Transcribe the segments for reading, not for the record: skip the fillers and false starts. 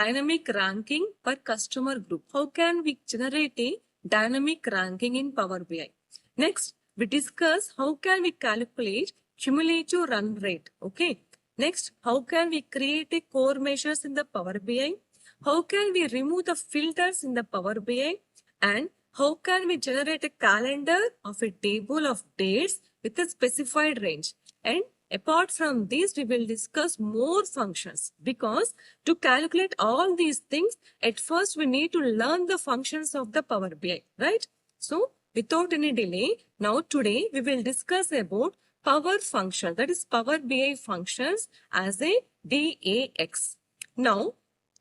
dynamic ranking per customer group. How can we generate a dynamic ranking in Power BI? Next, we discuss how can we calculate cumulative run rate. Okay. Next, how can we create a core measures in the Power BI? How can we remove the filters in the Power BI? And how can we generate a calendar of a table of dates with a specified range? And apart from this, we will discuss more functions because to calculate all these things, at first we need to learn the functions of the Power BI, right? So without any delay, now today we will discuss about Power function, that is Power BI functions as a DAX. Now,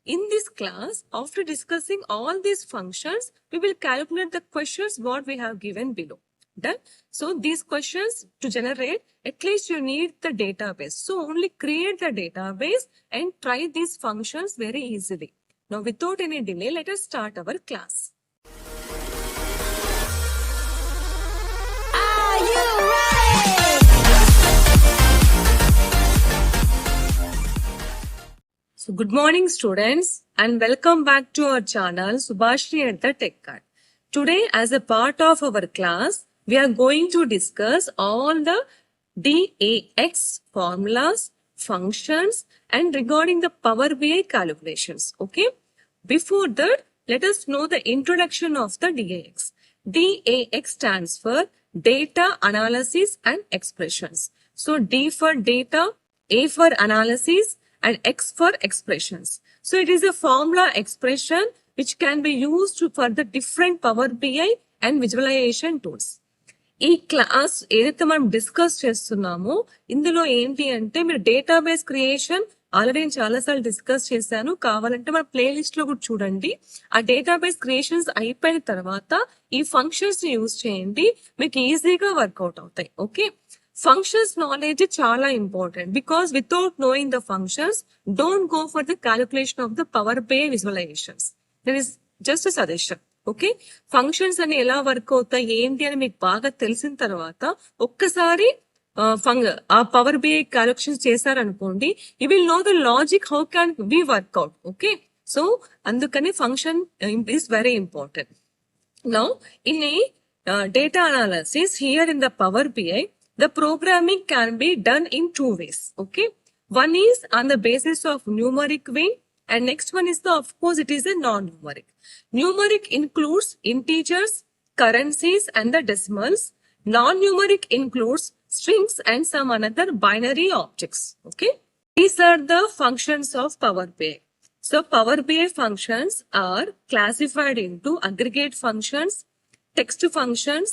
in this class, after discussing all these functions, we will calculate the questions what we have given below. Done. So these questions to generate, at least you need the database. So only create the database and try these functions very easily. Now without any delay, let us start our class. Are you ready? So good morning students and welcome back to our channel Subhashri at the Tech Card. Today as a part of our class, we are going to discuss all the DAX formulas, functions and regarding the Power BI calculations. Okay. Before that, let us know the introduction of the DAX. DAX stands for Data Analysis and Expressions. So D for data, A for analysis and X for expressions. So it is a formula expression which can be used for the different Power BI and visualization tools. ఈ class ఏదైతే మనం discuss చేస్తున్నామో ఇందులో ఏంటి అంటే మీరు database creation already నేను చాలాసార్లు డిస్కస్ చేశాను. కావాలంటే మన ప్లేలిస్ట్ లో కూడా చూడండి. ఆ డేటాబేస్ క్రియేషన్స్ అయిపోయిన తర్వాత ఈ ఫంక్షన్స్ యూజ్ చేయండి, మీకు ఈజీగా వర్కౌట్ అవుతాయి. ఓకే, ఫంక్షన్స్ నాలెడ్జ్ చాలా important because without knowing the functions don't go for the calculation of the power BI visualisations. That is just a suggestion. Okay, functions అని ఎలా వర్క్ అవుతాయి ఏంటి అని మీకు బాగా తెలిసిన తర్వాత ఒక్కసారి ఆ పవర్ BI క్యాలిక్యులేషన్స్ చేశారనుకోండి, you will know the logic how can be work out. Okay, so అందుకని function is very important. Now in a data analysis here in the Power BI, the programming can be done in two ways. Okay, one is on the basis of numeric way and next one is the, of course, it is a non-numeric. Numeric includes integers, currencies and the decimals. Non-numeric includes strings and some another binary objects. Okay, these are the functions of Power BI. So Power BI functions are classified into aggregate functions, text functions,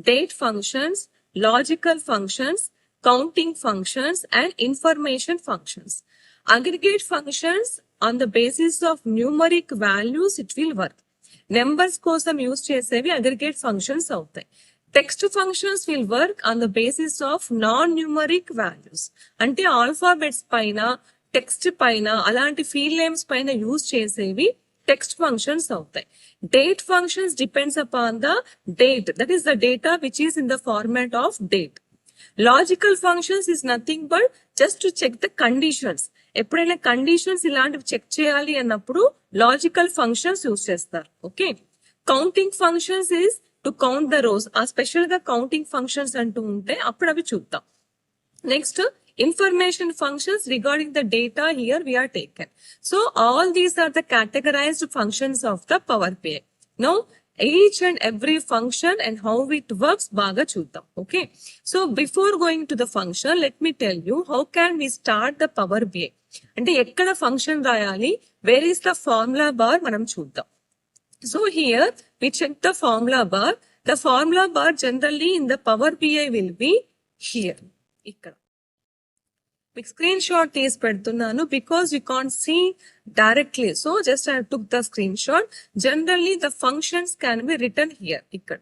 date functions, logical functions, counting functions and information functions. Aggregate functions on the basis of numeric values it will work. Numbers కోసం use చేసేవి aggregate functions అవుతాయి. Text functions will work on the basis of non numeric values. అంటే alphabets పైన, text పైన, అలాంటి field names పైన use చేసేవి text functions అవుతాయి. Date functions depends upon the date, that is the data which is in the format of date. Logical functions is nothing but just to check the conditions. ఎప్పుడైనా conditions ఇలాంటివి check చేయాలి అన్నప్పుడు logical functions use చేస్తారు. Okay, counting functions is to count the rose. ఆ special గా counting functions అంటూ ఉంటే అప్పుడు అవి చూద్దాం. Next information functions regarding the data here we are taken. So all these are the categorized functions of the Power BI. Now each and every function and how it works baga chuddam. Okay, so before going to the function, let me tell you how can we start the Power BI. అంటే ఎక్కడ function రాయాలి, where is the formula bar మనం చూద్దాం. So here we check the formula bar. The formula bar generally in the Power BI will be here. ఇక్కడ మీకు screen shot తీసి పెడుతున్నాను because you can't see directly. So just I took the screen shot. Generally the functions can be return here. ఇక్కడ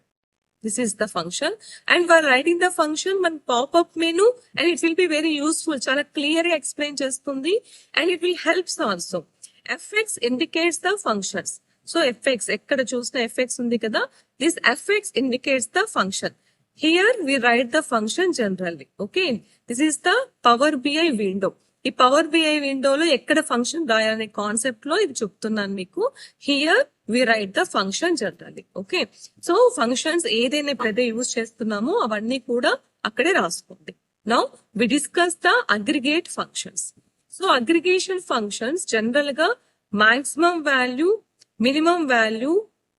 this is the function and we're writing the function మన popup menu and it will be very useful. చాలా clear గా explain చేస్తుంది and it will helps also. Fx indicates the functions. So fx ఎక్కడ చూసిన fx ఉంది కదా, this fx indicates the function. Here we write the function generally. Okay, this is the Power BI window. ఈ power BI విండోలో ఎక్కడ function రాయాలనే concept లో ఇది చెప్తున్నాను మీకు. Here we write the function generally. Okay, so functions ఏదైనా పెద్ద యూజ్ చేస్తున్నామో అవన్నీ కూడా అక్కడే రాసుకోండి. Now we discuss the aggregate functions. So aggregation functions general గా maximum value, minimum value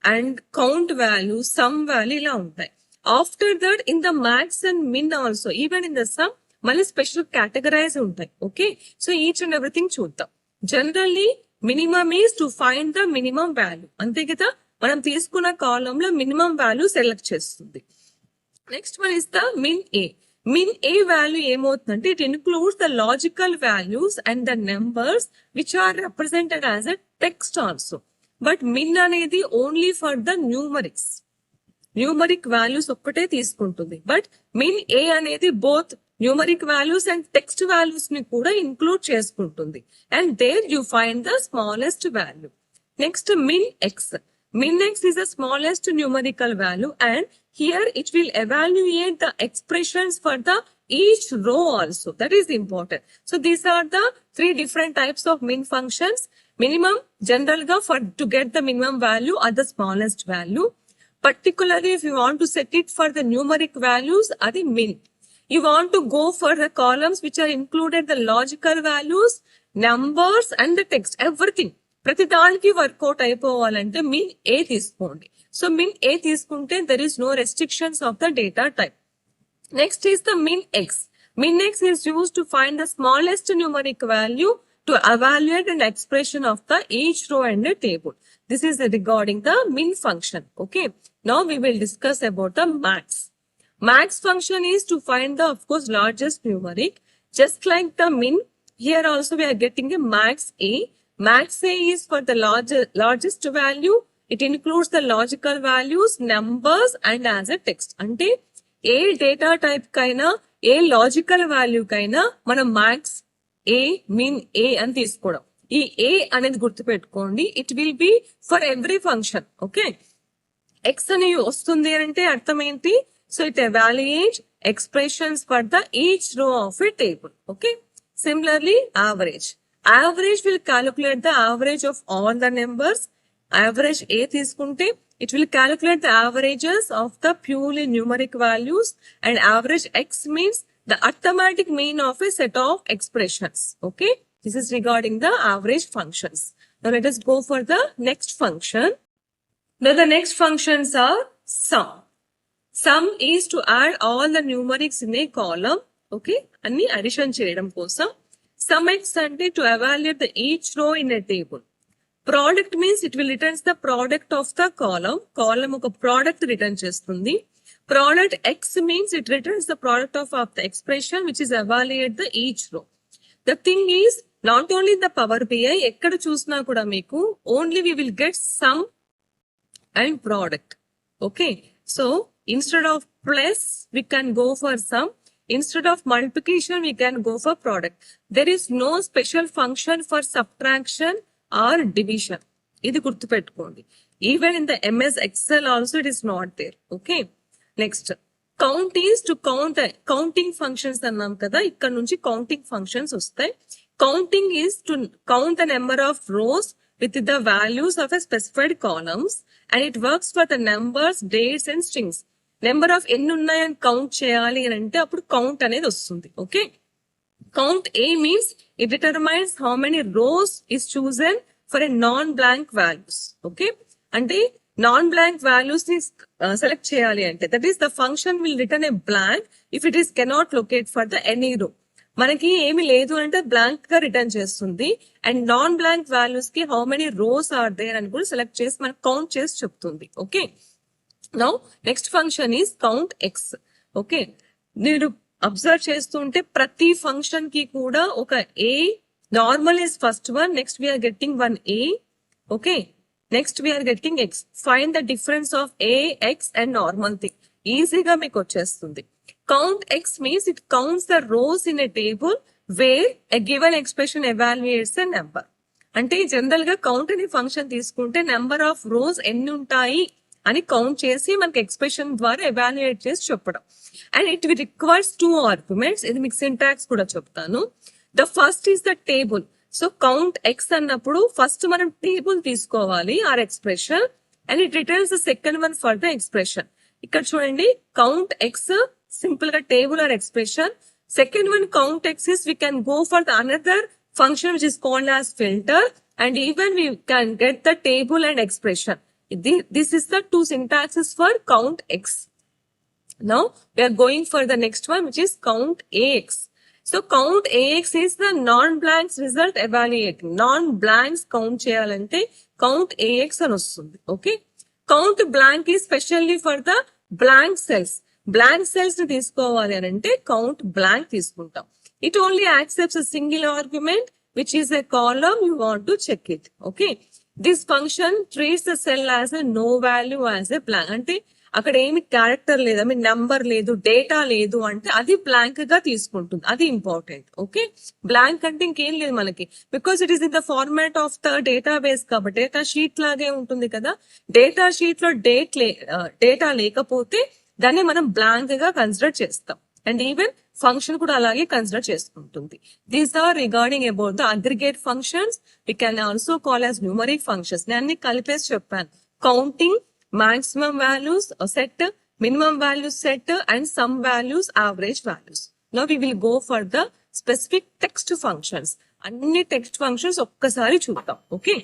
and count value, sum value ఇలా ఉంటాయి. After that in the max and min also, even in the sum మళ్ళీ special categorize ఉంటాయి. Okay, so each and everything చూద్దాం. Generally minimum is to find the minimum value, అంతే కదా. మనం తీసుకున్న column లో మినిమం వాల్యూ సెలెక్ట్ చేస్తుంది. Next one is the min A. Min A value ఏమవుతుందంటే it includes the logical values and the numbers which are represented as a text also. But min అనేది only for the numerics, numeric values ఒక్కటే తీసుకుంటుంది. But min A అనేది both numeric values and text values ని కూడా include చేసుకుంటుంది. And there you find the smallest value. Next min X. Min x is the smallest numerical value and here it will evaluate the expressions for the each row also. That is important. So these are the three different types of min functions. Minimum general ga for to get the minimum value at the smallest value. Particularly if you want to set it for the numeric values are the min. You want to go for the columns which are included the logical values, numbers and the text, everything. ప్రతి దానికి work out అయిపోవాలంటే మిన్ ఏ తీసుకోండి. So min A తీసుకుంటే there is no restrictions of the data type. Next is the min X. Min X is use to find the smallest numeric value to evaluate an expression of the each row and a table. This is regarding the min function. Okay, now we will discuss about the max. Max function is to find the, of course, largest numeric. Just like the min, here also we are getting a max a. Max A is for the largest value. It includes the logical values, numbers and as a text. అంటే ఏ data type కైనా ఏ logical value కైనా మనం max ఏ, min ఏ అని తీసుకోవడం. ఈ ఏ అనేది గుర్తుపెట్టుకోండి. It will B for every function. Okay, X అని వస్తుంది అంటే అర్థం ఏంటి? So it evaluate expressions for the each row of a table. Okay, similarly average. Average will calculate the average of all the numbers. Average A తీసుకుంటే it will calculate the averages of the purely numeric values and average X means the arithmetic mean of a set of expressions. Okay, this is regarding the average functions. Now let us go for the next function. Now the next functions are sum. Sum is to add all the numerics in a column. Okay, అన్ని addition చేయడం కోసం. Sum x అంటే to evaluate the each row in a table. Product means it will returns the product of the column. Column ఒక product return చేస్తుంది. Product x means it returns the product of the expression which is evaluate the each row. The thing is not only the Power BI, ఎక్కడ చూసినా కూడా మీకు only we will get sum and product. Okay, so instead of plus we can go for sum. Instead of multiplication, we can go for product. There is no special function for subtraction or division. ఇది గుర్తుపెట్టుకోండి. Even in the MS Excel also it is not there. Okay. Next, count is to count. Counting functions అన్నాం కదా, ఇక్కడ నుంచి counting functions వస్తాయి. Counting is to count the number of rows with the values of a specified columns and it works for the numbers, dates and strings. Number of ఎన్ని ఉన్నాయని count చేయాలి అని అంటే అప్పుడు కౌంట్ అనేది వస్తుంది. Okay, count A means it determines how many rows is chosen for a non blank values. Okay, అంటే non blank values ని సెలెక్ట్ చేయాలి అంటే that is the function will return a blank if it is cannot locate for the any row. మనకి ఏమి లేదు అంటే blank గా return చేస్తుంది. అండ్ నాన్ బ్లాంక్ వాల్యూస్ కి how many rows are there అని కూడా సెలెక్ట్ చేసి మనకు కౌంట్ చేసి చెప్తుంది. Okay, now next function is count x. okay, మీరు అబ్జర్వ్ చేస్తుంటే ప్రతి ఫంక్షన్ కి కూడా ఒక a normal is first one, next we are getting one a. okay, next we are getting x. find the difference of a, x and normal thing. ఈజీగా మీకు వచ్చేస్తుంది. count x means it counts the rows in a table where a given expression evaluates a number. అంటే general గా count అనే function తీసుకుంటే number of rose ఎన్ని ఉంటాయి అని కౌంట్ చేసి మనకి ఎక్స్ప్రెషన్ ద్వారా ఎవాల్యుయేట్ చేసి చెప్పడం. And it requires 2 arguments. ఇది మీకు సింటాక్స్ కూడా చెప్తాను. The first is the table. So count X అన్నప్పుడు ఫస్ట్ మనం టేబుల్ తీసుకోవాలి are expression, and it returns the second one for the expression. ఇక్కడ చూడండి, కౌంట్ ఎక్స్ సింపుల్ గా table or expression. Second one count X is we can go for the another function which is called as filter, and even we can get the table and expression. This is the two syntaxes for count x. Now we are going for the next one, which is count ax. So count ax is the non-blanks result evaluating. Non-blanks count cheyalante count ax అని వస్తుంది. Okay, count blank is specially for the blank cells. Blank cells ని తీసుకోవాలి అని అంటే count blank తీసుకుంటాం. It only accepts a single argument, which is a column. You want to check it. Okay, this function treats the cell as a no value as a blank. అంటే అక్కడ ఏమి character లేదు, I mean number లేదు, data లేదు అంటే అది blank గా తీసుకుంటుంది. అది ఇంపార్టెంట్. ఓకే, బ్లాంక్ అంటే ఇంకేం లేదు మనకి, because it is in the format of the data base కాబట్టి డేటా షీట్ లాగే ఉంటుంది కదా. డేటా షీట్ లో డేటా లేకపోతే దాన్ని మనం బ్లాంక్ గా కన్సిడర్ చేస్తాం, అండ్ ఈవెన్ ఫంక్షన్ కూడా అలాగే కన్సిడర్ చేసుకుంటుంది. These are regarding about the aggregate functions. We can also call as numeric functions. నేను అన్ని కలిపేసి చెప్పాను. Counting, maximum values set, minimum values set, and sum values, average values. Now we will go for the specific text functions. అన్ని text functions ఒక్కసారి చూద్దాం. Okay,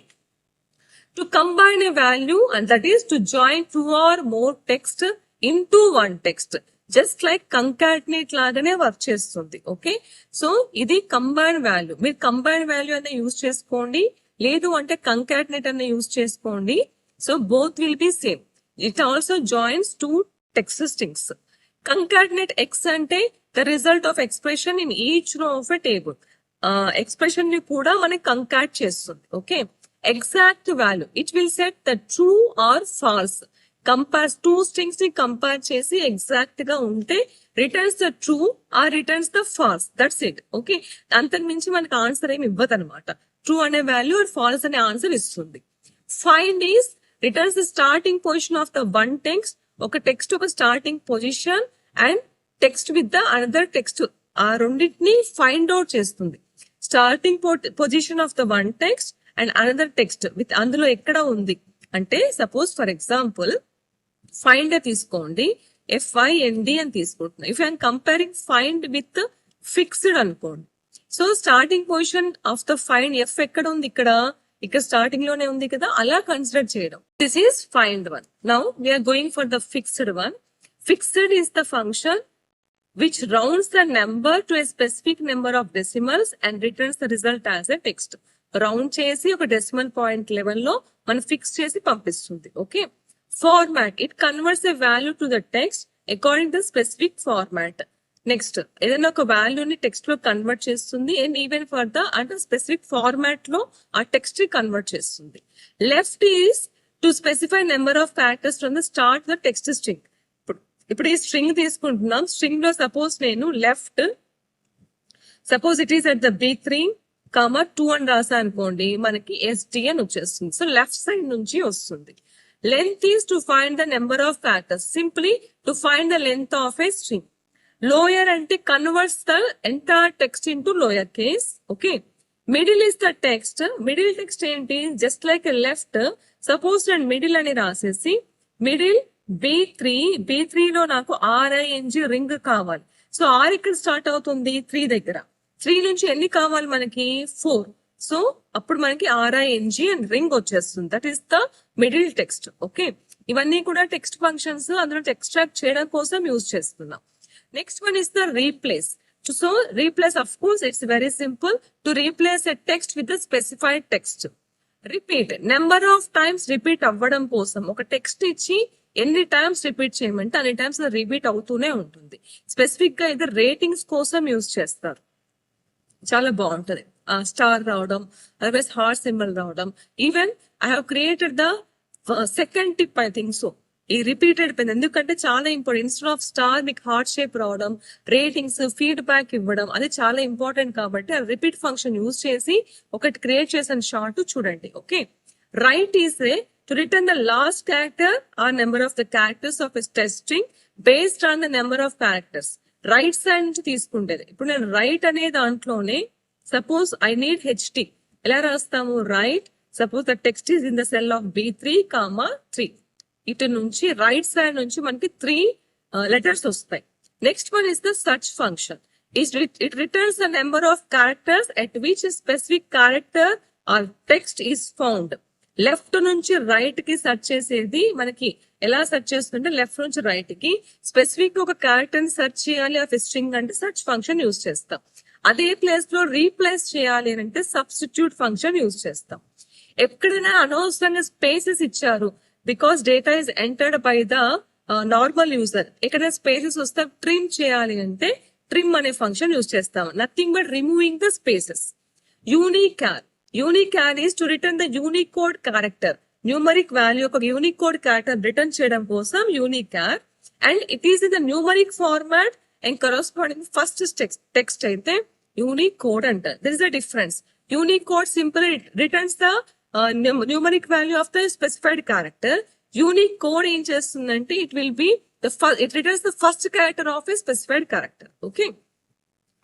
to combine a value, and that is to join 2 or more text into one text. Just like concatenate లాగానే work చేస్తుంది. Okay, so ఇది combine value. మీరు combine value అనే use చేసుకోండి, లేదు అంటే కంకాటినేట్ అనే యూజ్ చేసుకోండి. So both will be same. It also joins 2 text strings. Concatenate X అంటే the result of expression in each row of a table. Expression ని కూడా మనకి కంకాట్ చేస్తుంది. Okay, exact value it will set the true or false. Compare 2 strings ని compare చేసి exact గా ఉంటే returns the true are returns the false. That's it. Okay, అంతకు మించి మనకి ఆన్సర్ ఏమి ఇవ్వదు అనమాట. ట్రూ అనే వాల్యూ ఆర్ ఫాల్స్ అనే ఆన్సర్ ఇస్తుంది. Find is returns the starting position of the one text. ఒక టెక్స్ట్ ఒక starting position and text with the another text, ఆ రెండింటిని ఫైండ్ అవుట్ చేస్తుంది. Starting position of the one text and another text with అందులో ఎక్కడ ఉంది అంటే, suppose for example find తీసుకోండి, FIND అని తీసుకుంటున్నా. If I'm comparing find with fixed అనుకోండి. So starting position of the find F ఎక్కడ ఉంది, ఇక్కడ స్టార్టింగ్ లోనే ఉంది కదా, అలా కన్సిడర్ చేయడం. This is find one. Now we're going for the fixed one. Fixed is the function which rounds the number to a specific number of decimals and returns the result as a text. Round చేసి ఒక decimal point level లో మనం fix చేసి పంపిస్తుంది. Okay, format it converts a value to the text according to specific format. Next ఏదైనా ఒక వాల్యూని text లో కన్వర్ట్ చేస్తుంది, అండ్ ఈవెన్ ఫర్ ద అంటే స్పెసిఫిక్ ఫార్మాట్ లో ఆ టెక్స్ట్ ని కన్వర్ట్ చేస్తుంది. Left is to specify number of characters from the start the text string. ఇప్పుడు ఈ స్ట్రింగ్ తీసుకుంటున్నాం. స్ట్రింగ్ లో సపోజ్ నేను left, suppose it is at the B3, 2 అని రాసా అనుకోండి, మనకి SD అని వచ్చేస్తుంది. సో లెఫ్ట్ సైడ్ నుంచి వస్తుంది. Length is to find the number of characters, simply to find the length of a string. Lower అంటే converts the entire text into lower case. Okay, middle is the text. Middle text ఏంటి, just like left. Suppose నేను middle అని రాసేసి middle B3 లో నాకు RING ring కావాలి. So R ఇక్కడ start అవుతుంది 3 దగ్గర. 3 నుంచి ఎన్ని కావాలి మనకి, 4. సో అప్పుడు మనకి RING అండ్ రింగ్ వచ్చేస్తుంది. That is the middle text. Okay, ఇవన్నీ కూడా టెక్స్ట్ ఫంక్షన్స్, అందులో ఎక్స్ట్రాక్ట్ చేయడం కోసం యూజ్ చేస్తున్నాం. Next one is the replace. So replace of course it's very simple. To replace a text with the specified text. Repeat number of times repeat అవ్వడం కోసం ఒక text ఇచ్చి ఎన్ని టైమ్స్ రిపీట్ చేయమంటే అన్ని టైమ్స్ రిపీట్ అవుతూనే ఉంటుంది. స్పెసిఫిక్ గా ఇది రేటింగ్స్ కోసం యూజ్ చేస్తారు. చాలా బాగుంటది. స్టార్ రావడం, అదర్వైజ్ హార్ట్ సింబల్ రావడం. Even I have created the second tip, I think so. ఈ రిపీటెడ్ పెన్ ఎందుకంటే చాలా ఇంపార్టెంట్. ఇన్స్టెడ్ ఆఫ్ స్టార్ మీకు హార్ట్ షేప్ రావడం, రేటింగ్స్, ఫీడ్బ్యాక్ ఇవ్వడం, అది చాలా ఇంపార్టెంట్ కాబట్టి ఆ రిపీట్ ఫంక్షన్ యూజ్ చేసి ఒకటి క్రియేట్ చేసిన షార్ట్ చూడండి. Okay, right is a to return the last character or number of the characters of a test string based on the number of characters. Right side నుంచి తీసుకుంటేది. ఇప్పుడు నేను right అనే దాంట్లోనే suppose I need HT, ఎలా రాస్తాము? Right, suppose the text is in the cell of B3, 3. ఇటు నుంచి right side నుంచి మనకి 3 లెటర్స్ వస్తాయి. Next one is the search function. It returns the number of characters at which a specific character or text is found. Left నుంచి right కి search చేసేది మనకి ఎలా సెర్చ్ చేస్తుంటే లెఫ్ట్ నుంచి రైట్ కి స్పెసిఫిక్ ఒక క్యారెక్టర్ ని సెర్చ్ చేయాలి ఆ స్ట్రింగ్ అంటే సెర్చ్ ఫంక్షన్ యూజ్ చేస్తాం. అదే ప్లేస్ లో రీప్లేస్ చేయాలి అంటే సబ్స్టిట్యూట్ ఫంక్షన్ యూజ్ చేస్తాం. ఎక్కడైనా అనవసరంగా స్పేసెస్ ఇచ్చారు because data is entered by the normal user, ఎక్కడైనా స్పేసెస్ వస్తే ట్రిమ్ చేయాలి అంటే ట్రిమ్ అనే ఫంక్షన్ యూజ్ చేస్తాం. Nothing but removing the spaces. Unichar is to return the Unicode character. Numeric value ఒక యూనికోడ్ క్యారెక్టర్ రిటర్న్ చేయడం కోసం unichar, and it is in the numeric format and corresponding first text అయితే Unicode అంటారు. There is the difference. Unicode simple returns the numeric value of the specified character. Unicode ఏం చేస్తుందంటే it will B it returns the first character of a specified character. Okay.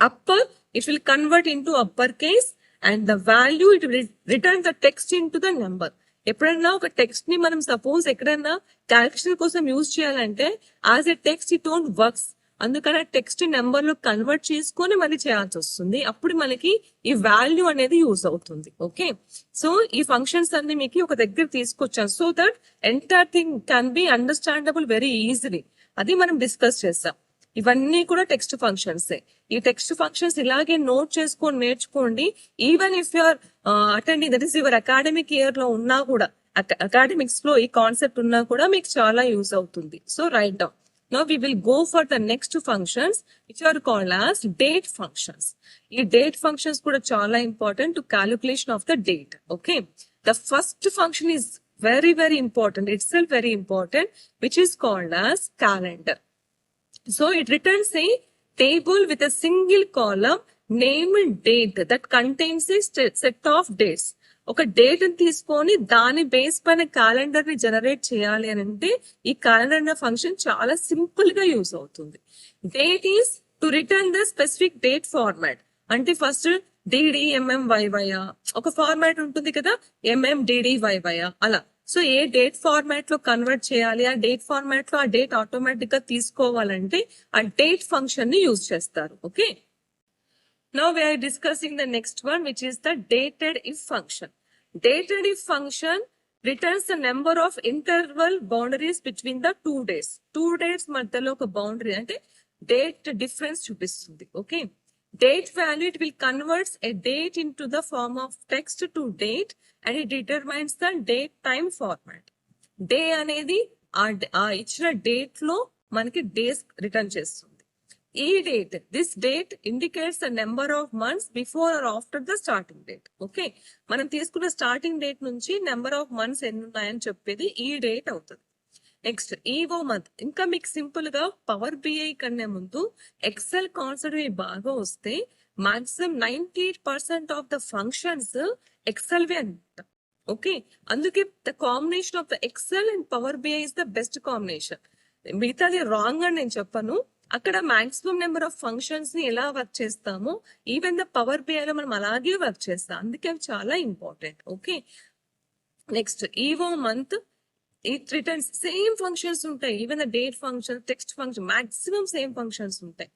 Upper, it will convert into uppercase, and the value it will return the text into the number. ఎప్పుడైనా ఒక text ని మనం suppose ఎక్కడైనా calculation కోసం use చేయాలంటే as a text it don't works. అందుకని text number లో convert చేసుకొని మళ్ళీ చేయాల్సి వస్తుంది. అప్పుడు మనకి ఈ వాల్యూ అనేది యూజ్ అవుతుంది. ఓకే, సో ఈ ఫంక్షన్స్ అన్ని మీకు ఒక దగ్గర తీసుకొచ్చాను so that entire thing can be understandable very easily. అది మనం డిస్కస్ చేస్తాం. ఇవన్నీ కూడా టెక్స్ట్ ఫంక్షన్స్. ఈ టెక్స్ట్ ఫంక్షన్స్ ఇలాగే నోట్ చేసుకొని నేర్చుకోండి. Even if you're attending that is your academic year లో ఉన్నా కూడా, అకాడమిక్స్ లో ఈ కాన్సెప్ట్ ఉన్నా కూడా మీకు చాలా యూజ్ అవుతుంది. So right down. Now we will go for the next functions which are called as date functions. ఈ date functions కూడా చాలా important to calculation of the date. Okay. The first function is very, very important. Itself very important, which is called as calendar. So it returns a table with a single column named date that contains a set of dates. ఒక date తీసుకొని దాని base పైన calendar ని generate చేయాలి అని అంటే ఈ calendar అనే ఫంక్షన్ చాలా సింపుల్ గా యూజ్ అవుతుంది. Date is to return the specific date format. అంటే ఫస్ట్ DDMMYY ఒక ఫార్మాట్ ఉంటుంది కదా, MMDDYY అలా. సో ఏ డేట్ ఫార్మాట్ లో కన్వర్ట్ చేయాలి, ఆ డేట్ ఫార్మాట్ లో ఆ డేట్ ఆటోమేటిక్ గా తీసుకోవాలంటే ఆ డేట్ ఫంక్షన్ ని యూజ్ చేస్తారు. Okay. Now we are discussing the next one, which is the dated if function. Dated if function returns the number of interval boundaries between the 2 days. 2 days మధ్యలో ఒక boundary అంటే date difference చూపిస్తుంది. Okay, date value it will converts a date into the form of text to date and it determines the date time format. Day అనేది ఆ ఇచ్చిన date లో మనకి days return చేస్తుంది. ఈ date, this date indicates the number of months before or after the starting date. Okay, మనం తీసుకున్న starting date నుంచి నెంబర్ ఆఫ్ మంత్స్ ఎన్ని ఉన్నాయని చెప్పేది ఈ డేట్ అవుతుంది. Next EO month. ఇంకా మీకు సింపుల్ గా పవర్ బిఐ కన్నా ముందు ఎక్సెల్ కాన్సెప్ట్ బాగా వస్తే maximum 98% of the functions Excel వి అనమాట. ఓకే, అందుకే the combination of the Excel and Power BI is the best combination. మిగతాది రాంగ్ అని నేను చెప్పను. అక్కడ మాక్సిమం నెంబర్ ఆఫ్ ఫంక్షన్స్ ని ఎలా వర్క్ చేస్తామో ఈవెన్ ద పవర్ బిఐ లో మనం అలాగే వర్క్ చేస్తాం. అందుకే అవి చాలా important. Okay, next EO month. It returns same functions ఉంటాయి. Even the date function, text function maximum same functions ఉంటాయి.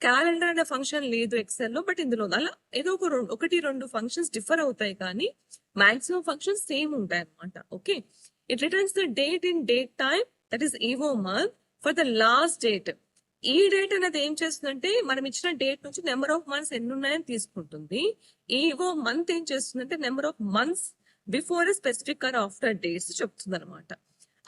క్యాలెండర్ అనే ఫంక్షన్ లేదు ఎక్సెల్ లో, బట్ ఇందులో అలా ఏదో ఒకటి రెండు ఫంక్షన్స్ డిఫర్ అవుతాయి కానీ మాక్సిమం ఫంక్షన్స్ సేమ్ ఉంటాయి అనమాట. Okay, it returns the date in date time, that is EO month for the last date. ఈ డేట్ అనేది ఏం చేస్తుందంటే మనం ఇచ్చిన డేట్ నుంచి నెంబర్ ఆఫ్ మంత్స్ ఎన్ని ఉన్నాయని తీసుకుంటుంది. ఈవో మంత్ ఏం చేస్తుందంటే number of months before specific are after dates చెప్తుంది అనమాట.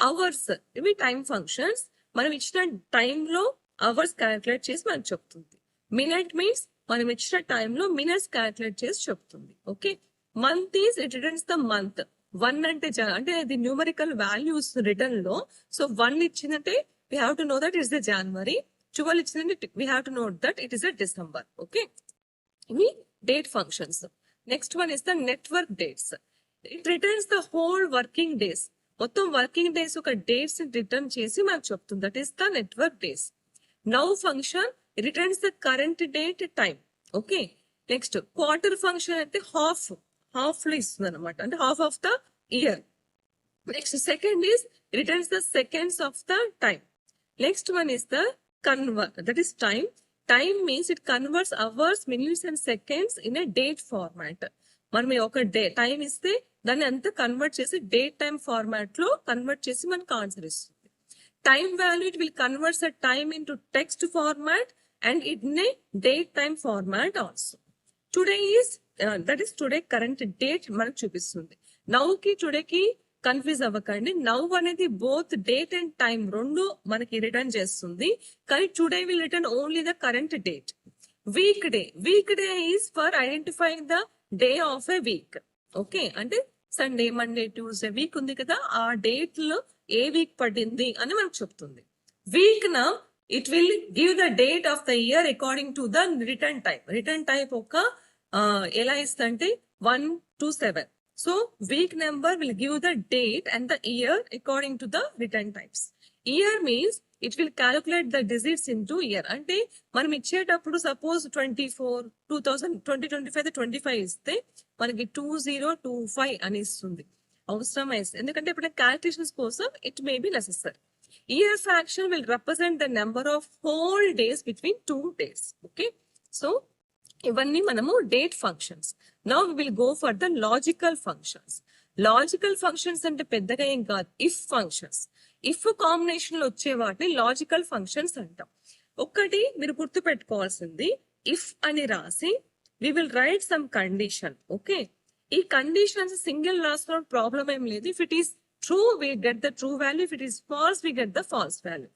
అవర్స్, ఇవి టైం ఫంక్షన్స్. మనం ఇచ్చిన టైంలో అవర్స్ క్యాలిక్యులేట్ చేసి మనకు చెప్తుంది. మినిట్ మీన్స్ మనం ఇచ్చిన టైంలో మినిట్స్ క్యాలిక్యులేట్ చేసి చెప్తుంది. Okay, month is it returns the month. 1 అంటే అది న్యూమరికల్ వాల్యూస్ రిటర్న్ లో. సో 1 ఇచ్చిందంటే we have to know that it is a January. 12 ఇచ్చిందంటే we have to know that it is a December. Okay, ఇవి date functions. Next one is the network dates. It returns the whole working days. మొత్తం working days ఒక dates return చేసి మనకు చెప్తుంది. That is the network days. Now function returns the current date time. Okay, next quarter function అయితే half లో ఇస్తుంది అనమాట, అంటే half of the year. Next second is returns the seconds of the time. Next one is the that is time. Time means it converts hours, minutes and seconds in a date format. మనం ఒక time ఇస్తే దాన్ని అంతా convert చేసి date time format లో convert చేసి మనకు answer ఇస్తుంది. Time value it will converts a time in to text format and in a date time format also. Today is that is today current date మనకు చూపిస్తుంది. Now కి టుడేకి confuse అవ్వకండి. Now అనేది both date and time రెండు మనకి return చేస్తుంది, కానీ today will return only the current date. Week day is for identifying the day of a week. Okay, అంటే సండే, మండే, ట్యూస్డే వీక్ ఉంది కదా, ఆ డేట్ లో ఏ వీక్ పడింది అని మనకు చెప్తుంది. వీక్ నా it will give the date of the year according to the return type. Return type ఒక ఎలా ఇస్తుంటే 1 to 7. So week number will give the date and the year according to the return types. Year means it will calculate the digits into year. అంటే మనం ఇచ్చేటప్పుడు suppose 24 2025 25 ఇస్తే మనకి 2025 అని ఇస్తుంది. అవసరం అయితే ఎందుకంటే ఇప్పుడు క్యాలిక్యులేషన్స్ కోసం it may be necessary. Year fraction will represent the number of whole days between 2 days. Okay, so ఇవన్నీ మనము date functions. Now we will go for the logical functions. Logical functions అంటే పెద్దగా ఏం కాదు, ఇఫ్ ఫంక్షన్స్. ఇఫ్ కాంబినేషన్ లో వచ్చే వాటిని logical functions అంటాం. ఒక్కటి మీరు గుర్తు పెట్టుకోవాల్సింది, ఇఫ్ అని రాసి we will write some condition. Okay, ఈ కండిషన్స్ సింగిల్ రాసిన ప్రాబ్లం ఏం లేదు. If it is true we get the true value, if it is false we get the false value.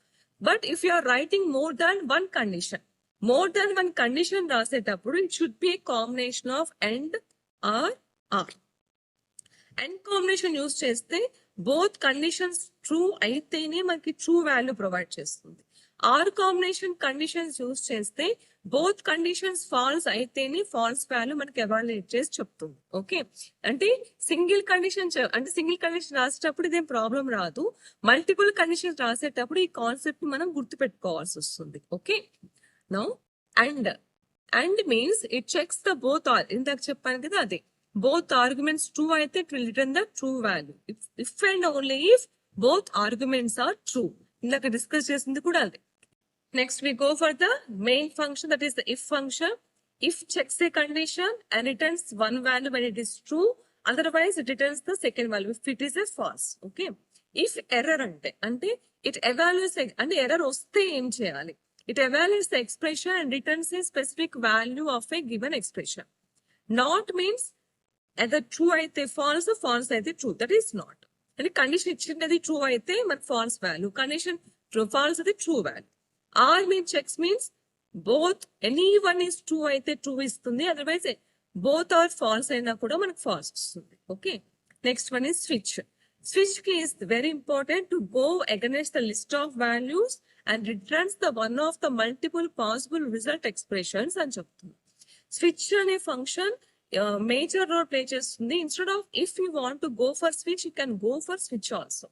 But if you are writing more than one condition, more than one condition రాసేటప్పుడు it should be a combination of and or. And combination use చేస్తే both conditions true అయితేనే మనకి true value provide చేస్తుంది. Are combination conditions use చేస్తే both conditions falls అయితేనే falls value మనకి evaluate చేసి చెప్తుంది. ఓకే, అంటే సింగిల్ కండిషన్ రాసేటప్పుడు ఇదేం ప్రాబ్లం రాదు. మల్టిపుల్ కండిషన్స్ రాసేటప్పుడు ఈ కాన్సెప్ట్ ని మనం గుర్తుపెట్టుకోవాల్సి వస్తుంది. Okay, now and means it checks the both or. ఇందాక చెప్పాను కదా, అదే బోత్ ఆర్గ్యుమెంట్స్ ట్రూ అయితే it will return the true value. If and only if both arguments are true. ఇందాక డిస్కస్ చేసింది కూడా అదే. Next we go for the main function, that is the if function. If checks a condition and returns one value when it is true, otherwise it returns the second value if it is a false. Okay, if error అంటే it evaluates, అంటే error వస్తే ఏం చేయాలి, it evaluates the expression and returns a specific value of a given expression. Not means either true అయితే false, false అయితే true. That is not. అంటే condition ఇచ్చినది true అయితే మన false value, condition true false అయితే true value. Or mean checks means both any one is true అయితే true ఇస్తుంది, otherwise both are false అయినా కూడా మనకు ఫాల్స్ వస్తుంది. Okay, next one is switch. Switch key is very important to go against the list of values and returns the one of the multiple possible result expressions అని చెప్తుంది. Switch అనే function major role play చేస్తుంది. Instead of if you want to go for switch, you can go for switch also.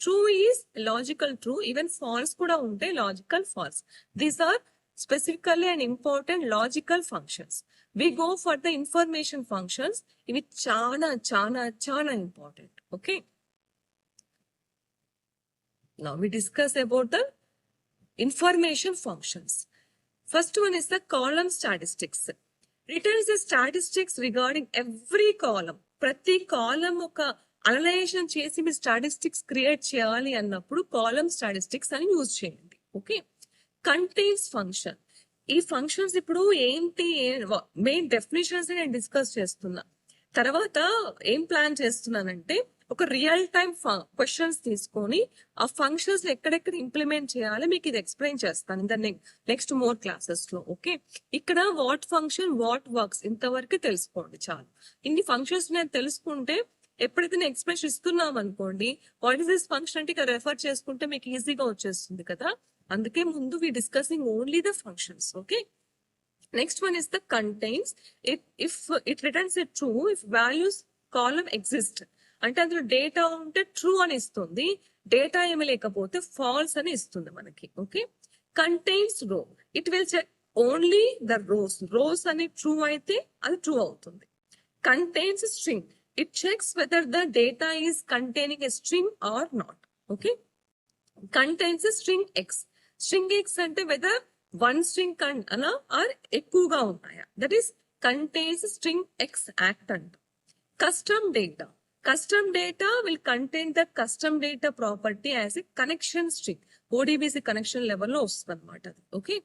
True is logical true, even false కూడా ఉంటాయి logical false. These are specifically and important logical functions. We go for the information functions. ఇవి చాలా చాలా చాలా important. Okay, now we discuss about the information functions. First one is the column statistics. Returns the statistics regarding every column. ప్రతి కాలం ఒక analysation చేసి మీ statistics create చేయాలి అన్నప్పుడు column statistics అని యూజ్ చేయండి. Okay, contains function. ఈ ఫంక్షన్స్ ఇప్పుడు ఏంటి, మెయిన్ డెఫినేషన్స్ నేను డిస్కస్ చేస్తున్నా. తర్వాత ఏం ప్లాన్ చేస్తున్నానంటే ఒక రియల్ టైమ్ క్వశ్చన్స్ తీసుకొని ఆ ఫంక్షన్స్ ఎక్కడెక్కడ ఇంప్లిమెంట్ చేయాలి మీకు ఇది ఎక్స్ప్లెయిన్ చేస్తాను in the next more classes లో. ఓకే, ఇక్కడ వాట్ ఫంక్షన్ వాట్ వర్క్స్ ఇంతవరకు తెలుసుకోండి చాలు. ఇన్ని ఫంక్షన్స్ నేను తెలుసుకుంటే ఎప్పుడైతే నేను ఎక్స్ప్లెయిన్ ఇస్తున్నాం అనుకోండి, వాట్ ఇస్ దిస్ ఫంక్షన్ అంటే ఇక్కడ రెఫర్ చేసుకుంటే మీకు ఈజీగా వచ్చేస్తుంది కదా. అందుకే ముందు we discussing only the functions. Okay, next one is the contains. If it returns a true if values column exist. అంటే అందులో డేటా ఉంటే ట్రూ అని ఇస్తుంది, డేటా ఏమి లేకపోతే ఫాల్స్ అని ఇస్తుంది మనకి. Okay, contains row. It will check only the rows అని ట్రూ అయితే అది ట్రూ అవుతుంది. Contains string, it checks whether the data is containing a string or not. Okay, contains string X, string X అంటే whether one string అలా or ఎక్కువగా ఉన్నాయా, that is contains string exact అంట. Custom data, custom data will contain the custom data property as a connection string. ODBC connection level లో వస్తుంది అనమాట. Okay,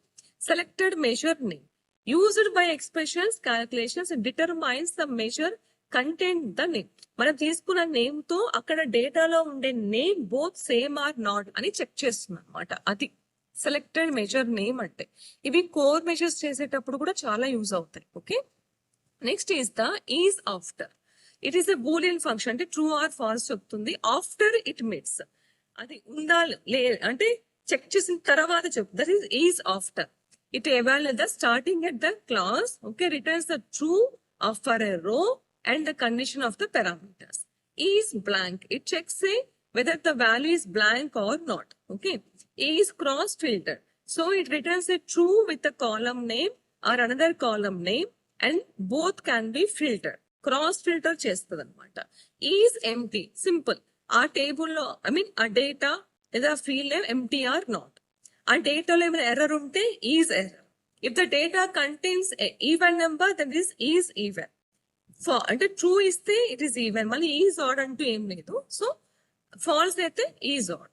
selected measure name, used by expressions calculations determines the measure content the name. మనం తీసుకున్న name తో అక్కడ డేటాలో ఉండే name both same or not అని చెక్ చేస్తుంది అనమాట. అది సెలెక్టెడ్ మెజర్ నేమ్ అంటే. ఇవి కోర్ మెజర్స్ చేసేటప్పుడు కూడా చాలా యూజ్ అవుతాయి. Okay, next is the is after. It is a Boolean function, అంటే ట్రూ ఆర్ ఫాల్స్ చెప్తుంది. ఆఫ్టర్ ఇట్ మీట్స్, అది ఉందా లే అంటే చెక్ చేసిన తర్వాత చెప్తుంది. That is after. It evaluate the starting at the class. Okay, returns the true for a రో and the condition of the parameters. Is blank, it checks A whether the value is blank or not. Okay, is cross filtered, so it returns a true with the column name or another column name and both can be filtered. Cross filter చేస్తుంది అనమాట. Is empty, simple. ఆ టేబుల్లో ఆ data లేదా field name empty are not. ఆ డేటాలో ఏమైనా error ఉంటే is error. If the data contains even number that is even. అంటే ట్రూ ఇస్తే ఇట్ ఈస్ ఈవెన్, మళ్ళీ ఈజ్ ఆడ్ అంటూ ఏం లేదు. సో ఫాల్స్ అయితే is odd.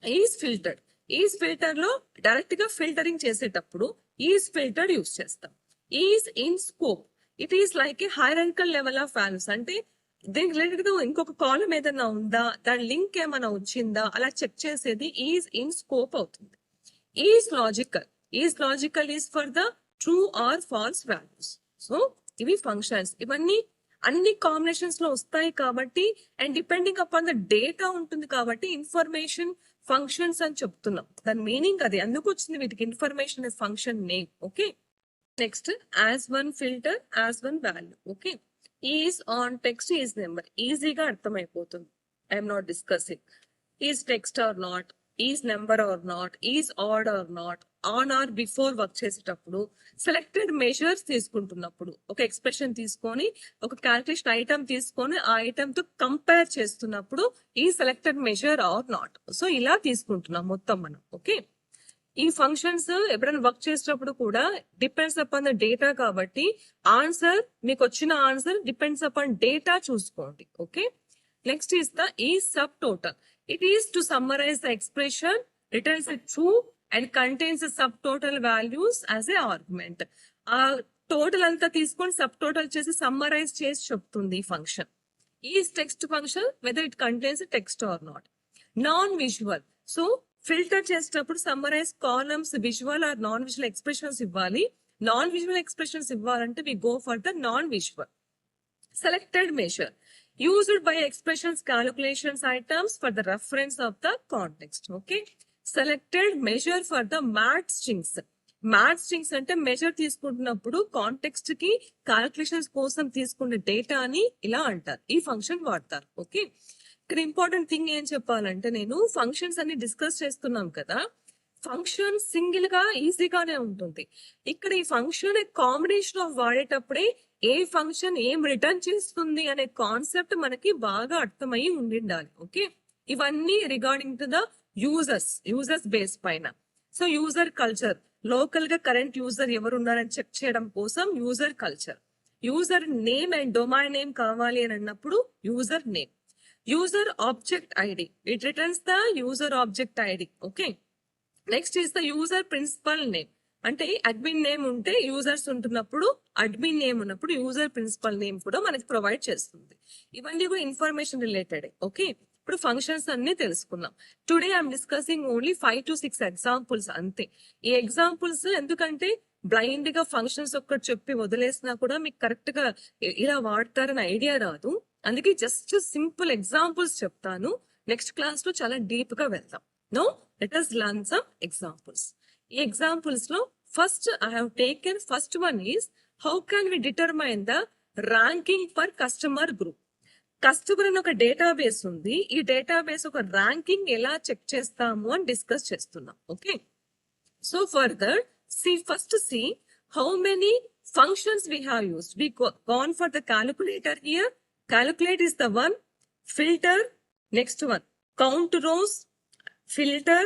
Is filtered, is filter లో డైరెక్ట్ గా ఫిల్టరింగ్ చేసేటప్పుడు ఈజ్ ఫిల్టర్డ్ యూజ్ చేస్తాం. Is in scope, it is like A hierarchical level of values. అంటే దీనికి రిలేటెడ్ ఇంకొక కాలం ఏదైనా ఉందా, దాని లింక్ ఏమైనా వచ్చిందా అలా చెక్ చేసేది ఈజ్ ఇన్ స్కోప్ అవుతుంది. Is logical, is logical is for the true or false values. So ఇవి ఫంక్షన్స్, ఇవన్నీ అన్ని కాంబినేషన్స్ లో వస్తాయి కాబట్టి and depending upon the data ఉంటుంది కాబట్టి ఇన్ఫర్మేషన్ ఫంక్షన్స్ అని చెప్తున్నాం. దాని మీనింగ్ అది, అందుకు వచ్చింది వీటికి information function name. Okay, next has one filter, has one value. Okay, is on text, is number ఈజీగా అర్థమైపోతుంది. I'm not discussing. Is text or not, is number or not, is odd or not, on or before work చేసేటప్పుడు, selected measures తీసుకుంటున్నప్పుడు, ఒక expression తీసుకొని ఒక calculation item తీసుకొని ఆ item తో కంపేర్ చేస్తున్నప్పుడు ఈ selected measure or not. So ఇలా తీసుకుంటున్నాం మొత్తం మనం. ఓకే, ఈ ఫంక్షన్స్ ఎప్పుడైనా వర్క్ చేసేటప్పుడు కూడా డిపెండ్స్ అపాన్ ద డేటా కాబట్టి ఆన్సర్, మీకు వచ్చిన ఆన్సర్ డిపెండ్స్ అపాన్ డేటా చూసుకోండి. ఓకే, నెక్స్ట్ ఈస్ ద ఈ sub total. It is to summarise the expression, returns a true and contains sub total values as a argument. ఆ total అంతా తీసుకొని sub total చేసి summarise చేసి చెప్తుంది ఈ function. Is text function whether it contains text or not. Non visual, so filter చేసేటప్పుడు summarise columns visual are non visual expressions ఇవ్వాలి. Non visual expressions ఇవ్వాలంటే we go for the non visual. Selected measure, used by expressions calculations items for the reference of the context. Okay, selected measure format strings. Mat strings అంటే measure తీసుకుంటున్నప్పుడు context కి calculations కోసం తీసుకునే డేటాని ఇలా అంటారు, ఈ function వాడతారు. ఓకే, ఇక్కడ ఇంపార్టెంట్ థింగ్ ఏం చెప్పాలంటే, నేను ఫంక్షన్స్ అన్ని డిస్కస్ చేస్తున్నాం కదా, ఫంక్షన్ సింగిల్ గా ఈజీగానే ఉంటుంది. ఇక్కడ ఈ ఫంక్షన్ కాంబినేషన్ ఆఫ్ వాడేటప్పుడే ఏ ఫంక్షన్ ఏం రిటర్న్ చేస్తుంది అనే కాన్సెప్ట్ మనకి బాగా అర్థమయ్యి ఉండాలి. ఓకే, ఇవన్నీ regarding to the users base పైన. సో యూజర్ కల్చర్, లోకల్ గా కరెంట్ యూజర్ ఎవరు ఉన్నారని చెక్ చేయడం కోసం user culture. User name and domain name కావాలి అని అన్నప్పుడు user name. User object ID, it returns the user object ID. Okay, next is the user principal name. అంటే admin name ఉంటే యూజర్స్ ఉంటున్నప్పుడు అడ్మిన్ నేమ్ ఉన్నప్పుడు user principal name కూడా మనకి provide చేస్తుంది. ఇవన్నీ కూడా ఇన్ఫర్మేషన్ రిలేటెడ్. ఓకే, ఇప్పుడు ఫంక్షన్స్ అన్ని తెలుసుకున్నాం. Today I'm discussing only 5 to 6 examples అంతే. ఈ ఎగ్జాంపుల్స్ ఎందుకంటే బ్లైండ్ గా ఫంక్షన్స్ ఒక్కటి చెప్పి వదిలేసినా కూడా మీకు కరెక్ట్ గా ఇలా వాడతారని ఐడియా రాదు. అందుకే జస్ట్ సింపుల్ ఎగ్జాంపుల్స్ చెప్తాను. నెక్స్ట్ క్లాస్ లో చాలా డీప్ గా వెళ్దాం. No, let us learn some examples. ఈ ఎగ్జాంపుల్స్ లో first I have taken first one is how can we determine the ranking for customer group. Customer అని ఒక డేటాబేస్ ఉంది. ఈ డేటాబేస్ ఒక ర్యాంకింగ్ ఎలా చెక్ చేస్తాము అని డిస్కస్ చేస్తున్నాం. Okay, so further See how many functions we have used. We gone for the calculator here. Calculate is the one. Filter, next one. Count rows, filter,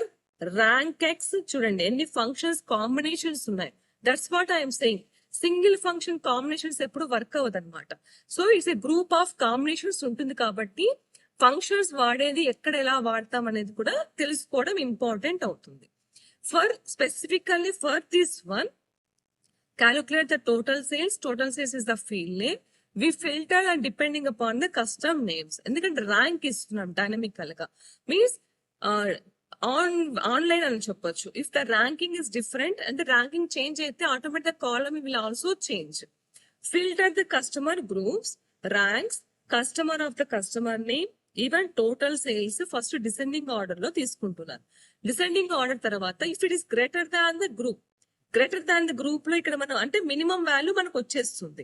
rank x. చూడండి ఎన్ని functions combinations ఉన్నాయి. That's what I'm saying. Single function combinations ఎప్పుడు work అవ్వదు అనమాట. So it's a group of combinations ఉంటుంది కాబట్టి functions వాడేది ఎక్కడ ఎలా వాడతాం అనేది కూడా తెలుసుకోవడం ఇంపార్టెంట్ అవుతుంది. For specifically for this one, calculate the total sales. Total sales is the field name. We filter and depending upon the custom names. ఎందుకంటే ర్యాంక్ ఇస్తున్నాం డైనమికల్ గా, మీన్స్ ఆన్లైన్ అని చెప్పొచ్చు. If the ranking is different and the ranking change అయితే automatic column will also change. Filter the customer groups, ranks, customer of the customer name, even total sales first descending order లో తీసుకుంటున్నారు. Descending order తర్వాత if it is greater than the group, greater than the group లో ఇక్కడ మనం అంటే minimum value మనకు వచ్చేస్తుంది.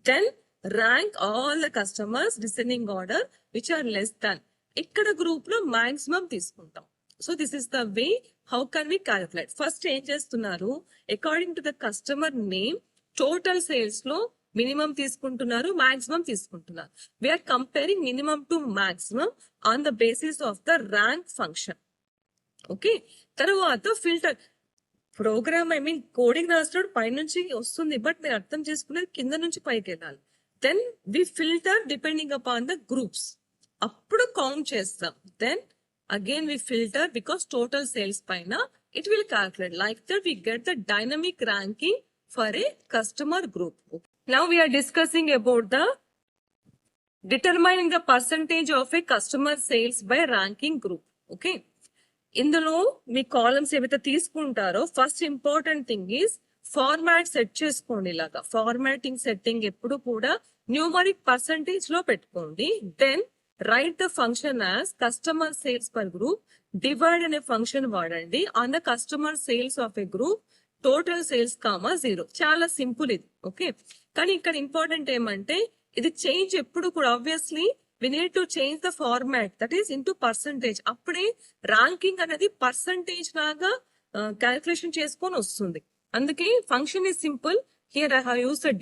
Then rank all the customers descending order which are less than, ఇక్కడ గ్రూప్ లో మాక్సిమం తీసుకుంటాం. So this is the way how can we calculate. First ఏం చేస్తున్నారు, according to the customer name total sales లో minimum తీసుకుంటున్నారు, maximum తీసుకుంటున్నారు. We're comparing minimum to maximum on the basis of the rank function. Okay, తర్వాత filter program coding రాసినప్పుడు పైనుంచి వస్తుంది, but మీరు అర్థం చేసుకునేది కింద నుంచి పైకి వెళ్ళాలి. Then we filter depending upon the groups, అప్పుడు కౌంట్ చేస్తాం. Then again we filter because total sales పైన it will calculate. Like that we get the dynamic ranking for a customer group. Now we're discussing about the determining the percentage of a customer sales by ranking group. Okay, ఇందులో మీ columns ఏవైతే తీసుకుంటారో first important thing is format set చేసుకోండి. ఇలాగా formatting setting ఎప్పుడు కూడా numeric percentage లో పెట్టుకోండి. Then write the function as customer sales per group, divide అనే ఫంక్షన్ వాడండి on the customer sales of a group, total sales comma 0. చాలా simple ఇది. ఓకే, కానీ ఇక్కడ ఇంపార్టెంట్ ఏమంటే ఇది చేంజ్ ఎప్పుడు కూడా obviously we need to change the format, that is into percentage. అప్పుడే ర్యాంకింగ్ అనేది పర్సంటేజ్ లాగా క్యాల్కులేషన్ చేసుకొని వస్తుంది. అందుకే function is simple. Here I have used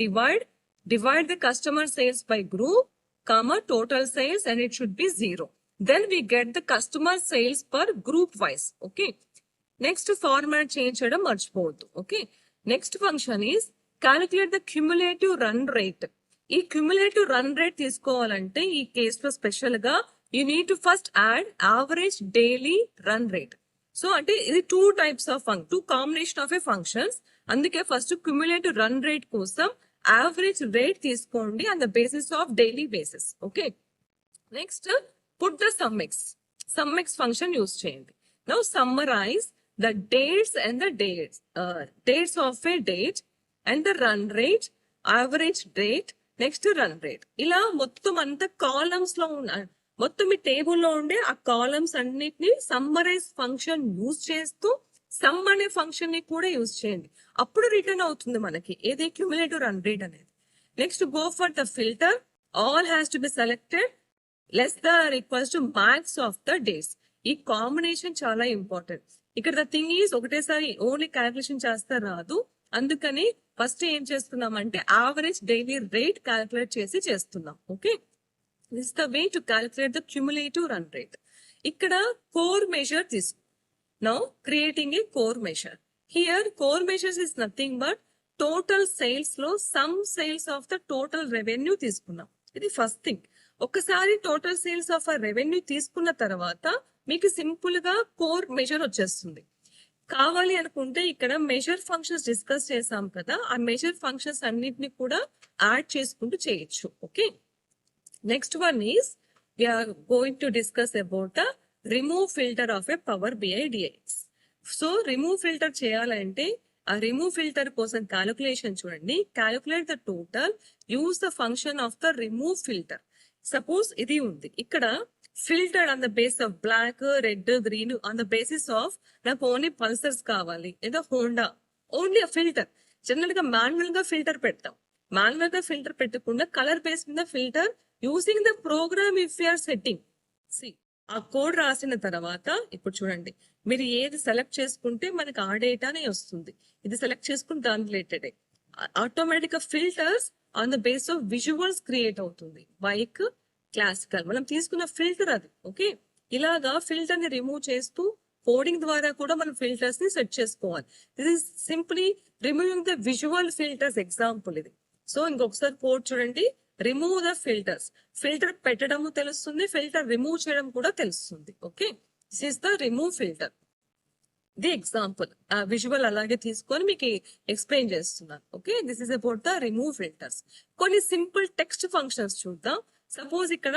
divide the customer sales by group comma total sales and it should be 0. Then we get the customer sales per group wise. Okay, next format change చేయడం మర్చిపోవద్దు. Okay, next function is calculate the cumulative run rate. ఈ cumulative run rate తీసుకోవాలంటే ఈ కేసులో special గా you need to first add average daily run rate. So అంటే ఇది two types of two combination of a functions. అందుకే first cumulative run rate కోసం average rate తీసుకోండి on the basis of daily basis. Okay, next put the sum X function use చేయండి. Now summarize the dates and the dates of a date and the run rate, average rate, next run rate. ఇలా మొత్తం అంతా columns లో మొత్తం ఈ టేబుల్లో ఉండే ఆ కాలమ్స్ అన్నిటిని సమ్మరైజ్ ఫంక్షన్ యూజ్ చేస్తూ సమ్ అనే ఫంక్షన్ ని కూడా యూజ్ చేయండి. అప్పుడు రిటర్న్ అవుతుంది మనకి ఏది క్యుములేటివ్ రన్ రేట్ అనేది. Next go for the filter, all has to be selected less the equals to max of the days. ఈ కాంబినేషన్ చాలా ఇంపార్టెంట్. ఇక్కడ ద థింగ్ ఈజ్ ఒకటేసారి ఓన్లీ క్యాల్కులేషన్ చేస్తే రాదు. అందుకని ఫస్ట్ ఏం చేస్తున్నాం అంటే యావరేజ్ డైలీ రేట్ క్యాల్కులేట్ చేసి చేస్తున్నాం. Okay, this the way to calculate the cumulative run rate. ఇక్కడ కోర్ మెజర్ తీసుకో. Now creating a core measure. Here core measures is nothing but total sales లో sum sales of the total revenue తీసుకున్నాం. ఇది first thing. ఒకసారి total sales of ఆ revenue తీసుకున్న తర్వాత మీకు సింపుల్ గా కోర్ మెజర్ వచ్చేస్తుంది. కావాలి అనుకుంటే ఇక్కడ మెజర్ ఫంక్షన్స్ డిస్కస్ చేసాం కదా, ఆ మెజర్ ఫంక్షన్స్ అన్నిటిని కూడా యాడ్ చేసుకుంటూ చేయొచ్చు. Okay, next one is we're going to discuss about the remove filter of a power BI DAX. So remove filter చేయాలంటే ఆ రిమూవ్ ఫిల్టర్ కోసం క్యాలిక్యులేషన్ చూడండి. Calculate the total, use the function of the remove filter. Suppose ఇది ఉంది ఇక్కడ filtered on the base of black, red, green on the basis of నాకు only Pulsars కావాలి లేదా హోండా, ఓన్లీ ఆ ఫిల్టర్. జనరల్ గా మాన్యువల్ గా ఫిల్టర్ పెడతాం. మాన్యువల్ గా ఫిల్టర్ పెట్టకుండా కలర్ బేస్ మీద filter using the program if you are setting. See ఆ కోడ్ రాసిన తర్వాత ఇప్పుడు చూడండి, మీరు ఏది సెలెక్ట్ చేసుకుంటే మనకి ఆ డేటానే వస్తుంది. ఇది సెలెక్ట్ చేసుకుంటే దాని రిలేటెడ్ ఆటోమేటిక్ గా filters on the base of visuals create అవుతుంది. బైక్ క్లాసికల్ మనం తీసుకున్న ఫిల్టర్ అది. ఓకే, ఇలాగా ఫిల్టర్ ని రిమూవ్ చేస్తూ కోడింగ్ ద్వారా కూడా మనం ఫిల్టర్స్ ని సెట్ చేసుకోవాలి. This is simply removing the visual filters example ఇది. సో ఇంకొకసారి కోడ్ చూడండి, రిమూవ్ ద ఫిల్టర్స్. ఫిల్టర్ పెట్టడము తెలుస్తుంది, ఫిల్టర్ రిమూవ్ చేయడం కూడా తెలుస్తుంది. Okay, this is the remove filter. The example visual అలాగే తీసుకొని మీకు ఎక్స్ప్లెయిన్ చేస్తున్నాను. Okay, this is about the remove filters. కొన్ని సింపుల్ టెక్స్ట్ ఫంక్షన్స్ చూద్దాం. సపోజ్ ఇక్కడ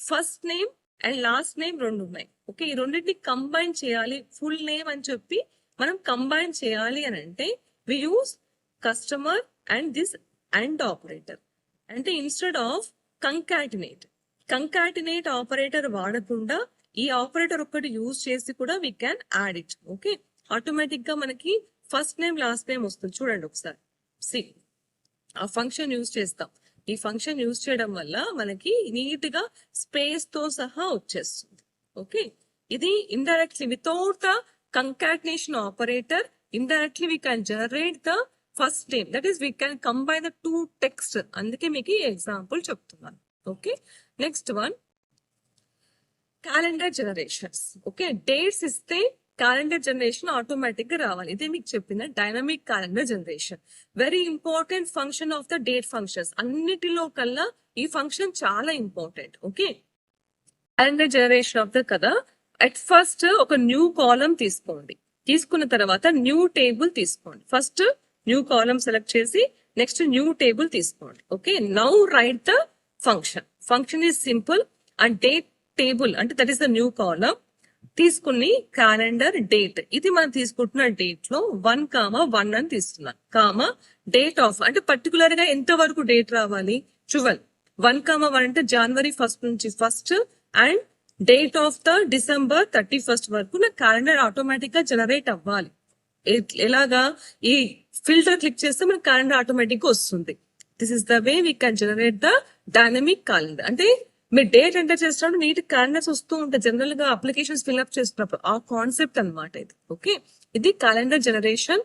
first name and last name రెండు ఉన్నాయి. ఓకే, ఈ రెండింటిని కంబైన్ చేయాలి, ఫుల్ నేమ్ అని చెప్పి మనం కంబైన్ చేయాలి అని అంటే we use customer and this and operator. అంటే ఇన్స్టెడ్ ఆఫ్ కంకాటినేట్ ఆపరేటర్ వాడకుండా ఈ ఆపరేటర్ ఒక్కటి యూజ్ చేసి కూడా we can add it. Okay, automatic గా మనకి ఫస్ట్ నేమ్ లాస్ట్ నేమ్ వస్తుంది. చూడండి ఒకసారి, సి ఆ ఫంక్షన్ యూజ్ చేస్తాం. ఈ ఫంక్షన్ యూజ్ చేయడం వల్ల మనకి నీట్ గా స్పేస్ తో సహా వచ్చేస్తుంది. ఓకే, ఇది indirectly without the concatenation operator indirectly we can generate the first name, that is we can combine the two text. అందుకే మీకు ఈ ఎగ్జాంపుల్ చెప్తున్నాను. Okay, next one calendar generations. Okay, dates ఇస్తే క్యాలెండర్ జనరేషన్ ఆటోమేటిక్ గా రావాలి. ఇదే మీకు చెప్పిన dynamic calendar generation. Very important function of the date functions. అన్నిటిలో కల్లా ఈ ఫంక్షన్ చాలా important. Okay, calendar generation of the కదా, అట్ ఫస్ట్ ఒక న్యూ కాలం తీసుకోండి. తీసుకున్న తర్వాత న్యూ టేబుల్ తీసుకోండి. ఫస్ట్ న్యూ కాలం సెలెక్ట్ చేసి నెక్స్ట్ న్యూ టేబుల్ తీసుకోండి. Okay, now write the function. Function is simple and date table అంటే that is the new column. తీసుకుని క్యాలెండర్ డేట్, ఇది మనం తీసుకుంటున్న డేట్ లో 1,1 అని తీస్తున్నాం. కామా డేట్ ఆఫ్ అంటే పర్టికులర్ గా ఎంత వరకు డేట్ రావాలి, 12. 1,1 అంటే జనవరి 1 నుంచి 1 and date of the December 31 వరకు నా క్యాలెండర్ ఆటోమేటిక్ గా జనరేట్ అవ్వాలి. ఎలాగా, ఈ ఫిల్టర్ క్లిక్ చేస్తే మన క్యాలెండర్ ఆటోమేటిక్ గా వస్తుంది. This is the way we can generate the dynamic calendar. అంటే మీరు డేట్ ఎంటర్ చేస్తున్నప్పుడు నీట్ క్యాలెండర్స్ వస్తూ ఉంటాయి జనరల్ గా అప్లికేషన్స్ ఫిల్అప్ చేస్తున్నప్పుడు. ఆ కాన్సెప్ట్ అనమాట ఇది. ఓకే, ఇది calendar generation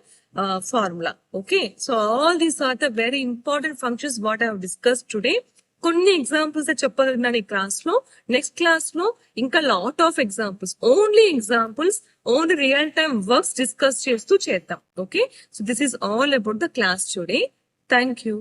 formula. Okay, so all these are the very important functions what I have discuss today. కొన్ని ఎగ్జాంపుల్స్ చెప్పగలిగినాను ఈ క్లాస్ లో. నెక్స్ట్ క్లాస్ లో ఇంకా lot of examples, only real time works discuss చేస్తూ చేద్దాం. Okay, so this is all about the class today. Thank you.